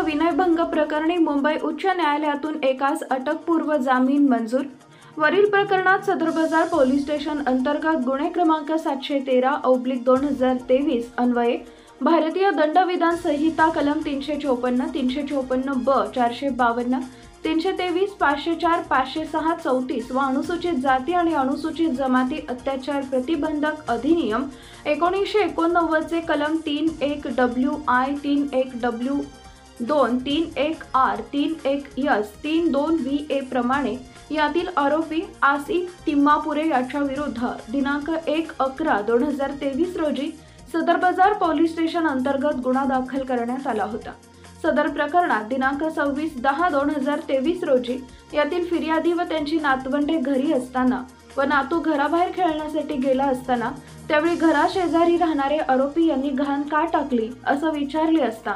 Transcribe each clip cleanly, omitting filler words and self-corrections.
विनयभंग प्रकरणी मुंबई उच्च न्यायालयातून एकास अटकपूर्व जामीन मंजूर। वरील प्रकरणात सदर बाजार पोलीस स्टेशन अंतर्गत गुन्हे क्रमांक 713/2023 अन्वये भारतीय दंडविधान संहिता कलम 354, 354 ब, 452, 323, 504, 506, 34 व अनुसूचित जाती आणि अनुसूचित जमाती अत्याचार प्रतिबंधक अधिनियम 1989 चे कलम 31WI, 31W2, 31R, 31S, 32VA प्रमाणे यातील आरोपी आसिफ तिम्मापुरे याच्या विरुद्ध दिनांक 1/11/2023 रोजी सदर बाजार पोलीस स्टेशन अंतर्गत गुन्हा दाखल करण्यात आला होता। सदर प्रकरणात दिनांक 26/10/2023 रोजी यातील फिर्यादी व त्यांची नातवंडे घरी असताना व नातू घराबाहेर खेळण्यासाठी गेला असताना त्यावेळी घराशेजारी राहणारे आरोपी यांनी घाण का टाकली असं विचारले असता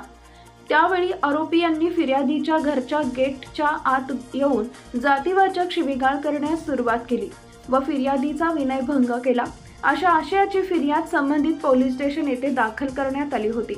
त्यावेळी आरोपी यांनी फिर्यादीच्या घरच्या गेटच्या आत येऊन जातीवाचक शिवीगाळ करण्यास सुरुवात केली व फिर्यादीचा विनयभंग केला अशा आशयाची फिर्याद संबंधित पोलीस स्टेशन येथे दाखल करण्यात आली होती।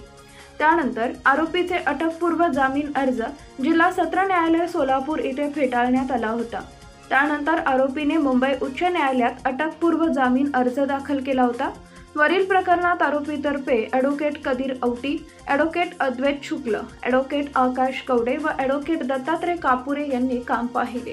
त्यानंतर आरोपीचे अटकपूर्व जामीन अर्ज जिल्हा सत्र न्यायालय सोलापूर येथे फेटाळण्यात आला होता। त्यानंतर आरोपीने मुंबई उच्च न्यायालयात अटकपूर्व जामीन अर्ज दाखल केला होता। वरील प्रकरणात आरोपीतर्फे ॲडव्होकेट कदीर औटी, ॲडव्होकेट अद्वैत शुक्ल, ॲडव्होकेट आकाश कवडे व ॲडव्होकेट दत्तात्रय कापुरे यांनी काम पाहिले।